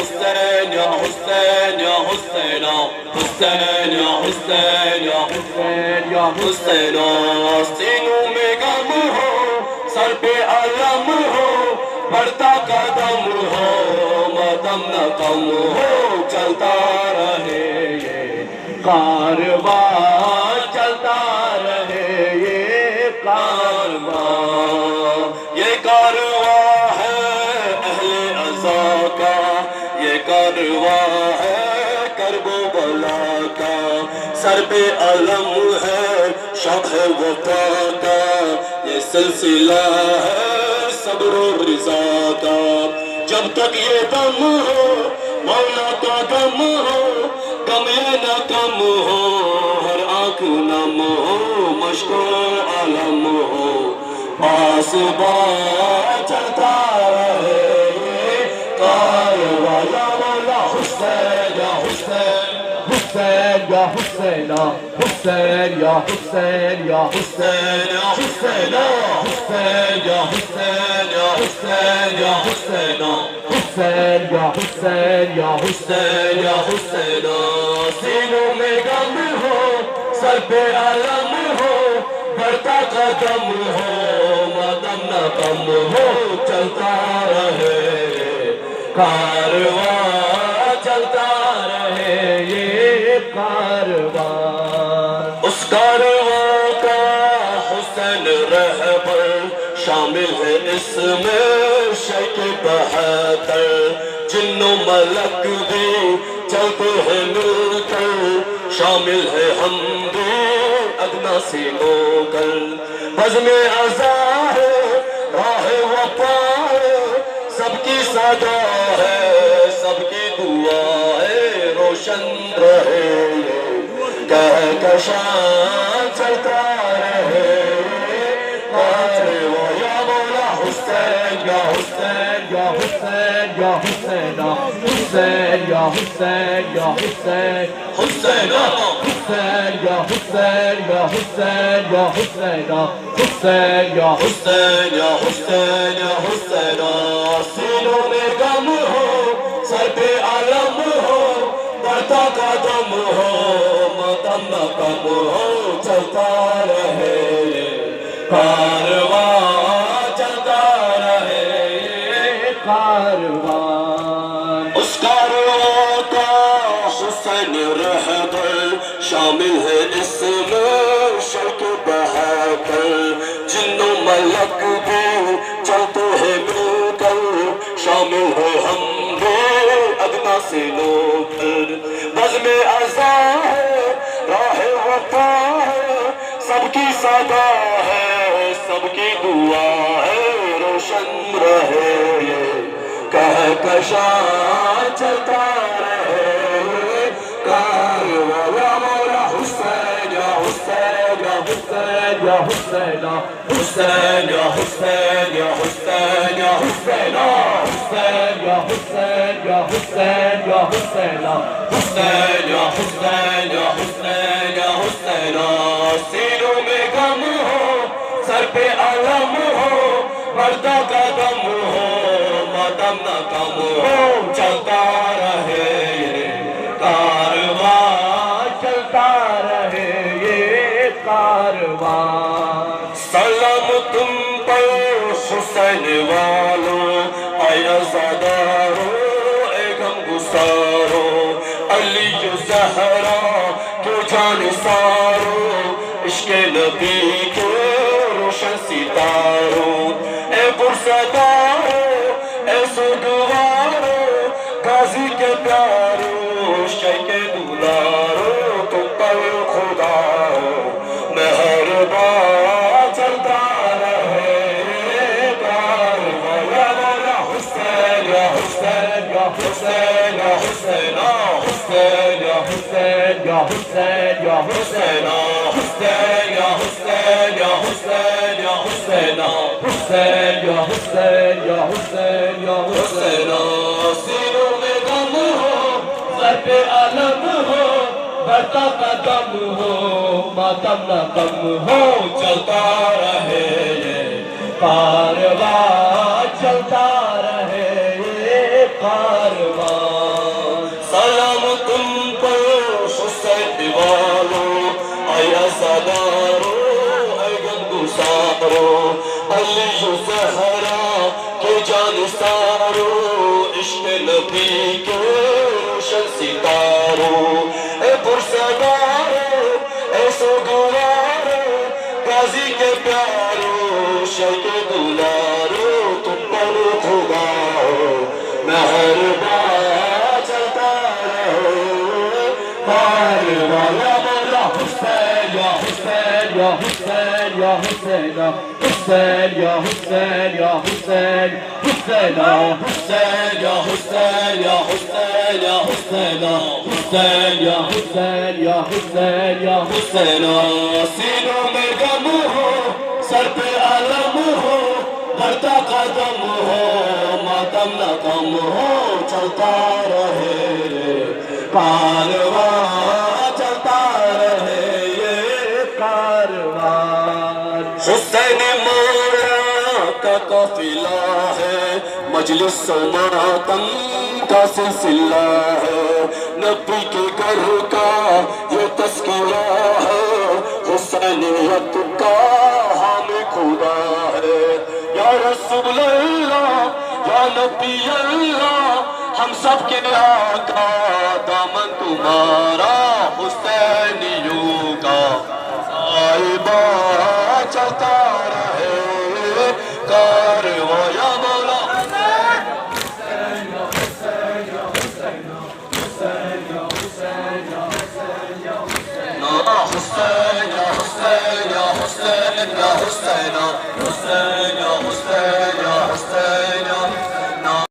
حسین یا حسین یا حسین حسین یا حسین یا حسین یا حسین سینوں میں غم ہو سر پہ علم ہو بڑھتا قدم ہو ماتم نہ کم ہو چلتا رہے یہ کارواں چلتا رہے یہ کارواں یہ کارواں ہے اہل عزا کا یہ کارواں ہے کرب و بلا کا سر پہ علم ہے شب ہے وفا کا یہ سلسلہ ہے صبر و رضا کا جب تک یہ دم ہو مولا کا غم ہو غم یہ نہ کم ہو ہر آنکھ نم ہو مشق و علم ہو آسباں چلتا رہے یہ کارواں یا مولا حسین یا حسین حسین یا حسین حسین یا حسین یا حسین یا حسین حسین یا حسین یا حسین یا حسین حسین یا حسین یا حسین یا حسین سینوں میں غم ہو سر پہ علم ہو بڑھتا قدم ہو ماتم نہ کم ہو چلتا رہے کارواں چلتا رہے یہ کارواں اس کارواں کا حسین رہبر شامل ہے اس میں شیخ بہتر جن و ملک بھی چلتے ہیں مل کر شامل ہے ہم بھی ادنا سے ہو کر بزم عزا ہے راہ وفا ہے سب کی صدا ہے سب کی دعا ہے روشن رہے کہکشاں چلتا رہے کارواں یا مولا حسین یا حسین یا حسین یا حسین حسین یا حسین یا حسین حسین حسین یا حسین یا حسین یا حسین حسین یا حسین یا حسین یا حسین سینوں میں غم ہو سر پہ علم ہو بڑھتا قدم ہو ماتم نہ کم ہو چلتا رہے کارواں چلتا رہے کارواں اس کارواں کا حسین رہبر شامل ہے اس میں شیخ بہتر جن و ملک بھی چلتے ہیں مل کر شامل ہے ہم بھی ادنا سے لو کر بزم عزا ہے راہ وفا ہے سب کی صدا ہے سب کی دعا ہے روشن رہے کہکشاں چلتا رہے کارواں یا مولا حسین یا حسین یا حسین یا حسین حسین یا حسین یا حسین یا حسین حسین یا حسین یا حسین یا حسین حسین یا حسین یا حسین یا حسین سینوں میں غم ہو سر پہ علم ہو بڑھتا قدم ہو ماتم نہ کم ہو چلتا رہے یہ کارواں چلتا رہے یہ کارواں سلام تم پر حسین والو اے عزادارو اے غم گسارو علی زہرا تو جان سارو عشق نبی کے روشن ستارو اے پرصدارو اے سوگوارو غازی کے پیارو شیخ دولارو تم پر خدا مہربان چلتا رہے کارواں یا مولا حسین یا حسین یا حسین یا حسین حسین یا حسین یا حسین یا حسین حسین یا حسین یا حسین یا حسین حسین یا حسین یا حسین یا حسین سینوں میں غم ہو سر پہ علم ہو بڑھتا قدم ہو ماتم نہ کم ہو چلتا رہے یہ کارواں چلتا رہے یہ کارواں سارو علی زہرا کے جان سارو عشق نبی کے روشن ستارو اے پرسگارو اے سوگوارو غازی کے پیارو شیخ دلارو تم پر خدا مہربان چلتا رہو کارواں یا مولا حسین یا حسین یا حسین یا حسین یا حسین یا حسین یا حسین حسین یا حسین یا حسین یا حسین یا حسین یا حسین یا حسین یا حسین سینوں میں غم ہو سر پہ علم ہو بڑھتا قدم ہو ماتم نہ کم ہو چلتا رہے کارواں چلتا رہے یہ کارواں حسین مولا کا قافلہ ہے مجلس و ماتم کا سلسلہ ہے نبی کے گھر کا یہ تذکرہ ہے حسینیت کا حامی خدا ہے یا رسول اللہ یا نبی اللہ ہم سب کے آقا دامن تمہارا حسینیوں کا صاحبہ چلتا رہے کارواں یا مولا حسین یا حسین یا حسین حسین یا حسین یا حسین یا حسین حسین یا حسین یا حسین یا حسین حسین یا حسین